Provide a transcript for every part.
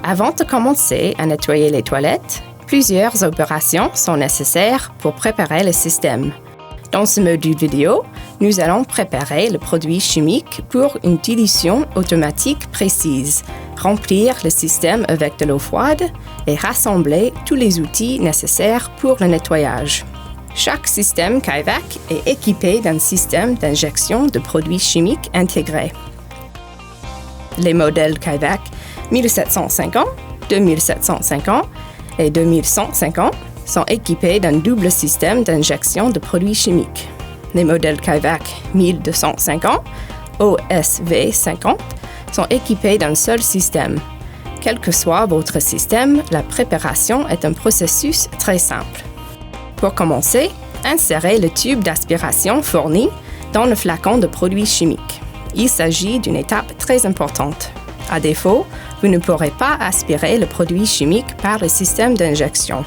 Avant de commencer à nettoyer les toilettes, plusieurs opérations sont nécessaires pour préparer le système. Dans ce module vidéo, nous allons préparer le produit chimique pour une dilution automatique précise, remplir le système avec de l'eau froide et rassembler tous les outils nécessaires pour le nettoyage. Chaque système Kaivac est équipé d'un système d'injection de produits chimiques intégré. Les modèles Kaivac 1750, 2750 et 2150 sont équipés d'un double système d'injection de produits chimiques. Les modèles Kaivac 1250, OSV50 sont équipés d'un seul système. Quel que soit votre système, la préparation est un processus très simple. Pour commencer, insérez le tube d'aspiration fourni dans le flacon de produits chimiques. Il s'agit d'une étape très importante. À défaut, vous ne pourrez pas aspirer le produit chimique par le système d'injection.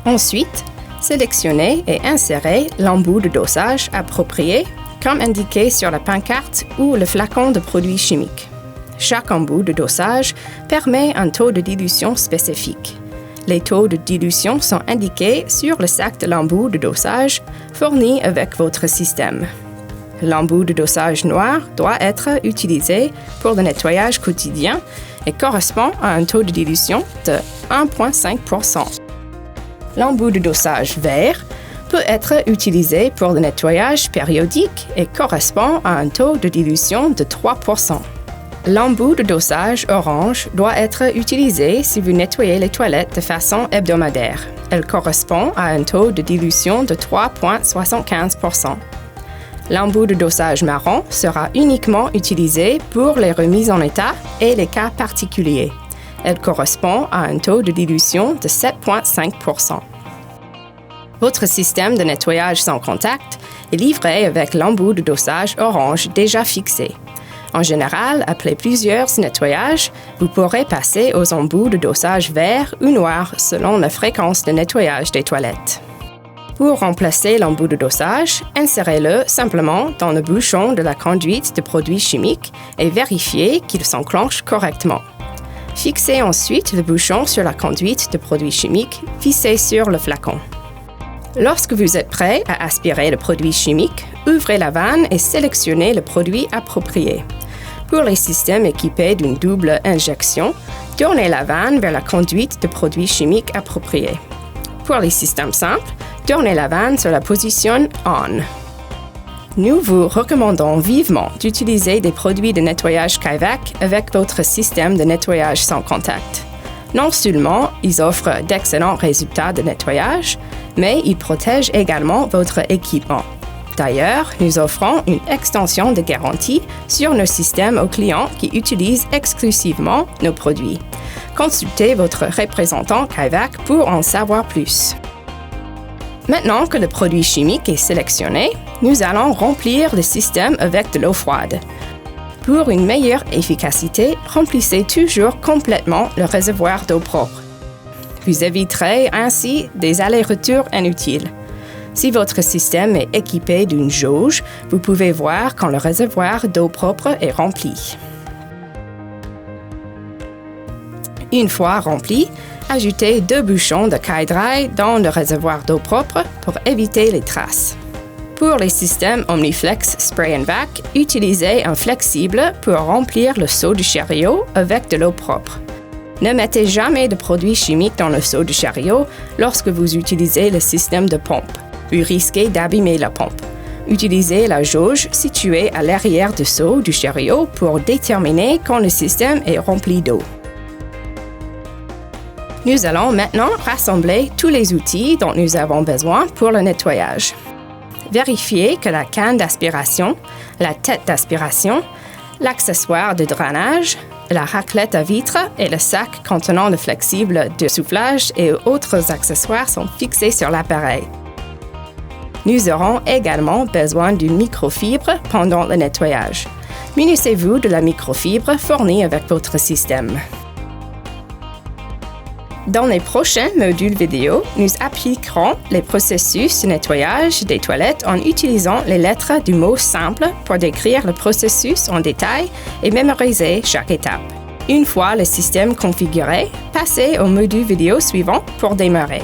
Ensuite, sélectionnez et insérez l'embout de dosage approprié, comme indiqué sur la pancarte ou le flacon de produits chimiques. Chaque embout de dosage permet un taux de dilution spécifique. Les taux de dilution sont indiqués sur le sac de l'embout de dosage fourni avec votre système. L'embout de dosage noir doit être utilisé pour le nettoyage quotidien et correspond à un taux de dilution de 1,5%. L'embout de dosage vert peut être utilisé pour le nettoyage périodique et correspond à un taux de dilution de 3%. L'embout de dosage orange doit être utilisé si vous nettoyez les toilettes de façon hebdomadaire. Elle correspond à un taux de dilution de 3,75%. L'embout de dosage marron sera uniquement utilisé pour les remises en état et les cas particuliers. Elle correspond à un taux de dilution de 7,5%. Votre système de nettoyage sans contact est livré avec l'embout de dosage orange déjà fixé. En général, après plusieurs nettoyages, vous pourrez passer aux embouts de dosage vert ou noir selon la fréquence de nettoyage des toilettes. Pour remplacer l'embout de dosage, insérez-le simplement dans le bouchon de la conduite de produits chimiques et vérifiez qu'il s'enclenche correctement. Fixez ensuite le bouchon sur la conduite de produits chimiques vissé sur le flacon. Lorsque vous êtes prêt à aspirer le produit chimique, ouvrez la vanne et sélectionnez le produit approprié. Pour les systèmes équipés d'une double injection, tournez la vanne vers la conduite de produits chimiques appropriée. Pour les systèmes simples, tournez la vanne sur la position On. Nous vous recommandons vivement d'utiliser des produits de nettoyage Kaivac avec votre système de nettoyage sans contact. Non seulement ils offrent d'excellents résultats de nettoyage, mais ils protègent également votre équipement. D'ailleurs, nous offrons une extension de garantie sur nos systèmes aux clients qui utilisent exclusivement nos produits. Consultez votre représentant Kaivac pour en savoir plus. Maintenant que le produit chimique est sélectionné, nous allons remplir le système avec de l'eau froide. Pour une meilleure efficacité, remplissez toujours complètement le réservoir d'eau propre. Vous éviterez ainsi des allers-retours inutiles. Si votre système est équipé d'une jauge, vous pouvez voir quand le réservoir d'eau propre est rempli. Une fois rempli, ajoutez 2 bouchons de Kai-Dry dans le réservoir d'eau propre pour éviter les traces. Pour les systèmes Omniflex Spray & Vac, utilisez un flexible pour remplir le seau du chariot avec de l'eau propre. Ne mettez jamais de produits chimiques dans le seau du chariot lorsque vous utilisez le système de pompe. Vous risquez d'abîmer la pompe. Utilisez la jauge située à l'arrière du seau du chariot pour déterminer quand le système est rempli d'eau. Nous allons maintenant rassembler tous les outils dont nous avons besoin pour le nettoyage. Vérifiez que la canne d'aspiration, la tête d'aspiration, l'accessoire de drainage, la raclette à vitre et le sac contenant le flexible de soufflage et autres accessoires sont fixés sur l'appareil. Nous aurons également besoin d'une microfibre pendant le nettoyage. Munissez-vous de la microfibre fournie avec votre système. Dans les prochains modules vidéo, nous appliquerons les processus de nettoyage des toilettes en utilisant les lettres du mot simple pour décrire le processus en détail et mémoriser chaque étape. Une fois le système configuré, passez au module vidéo suivant pour démarrer.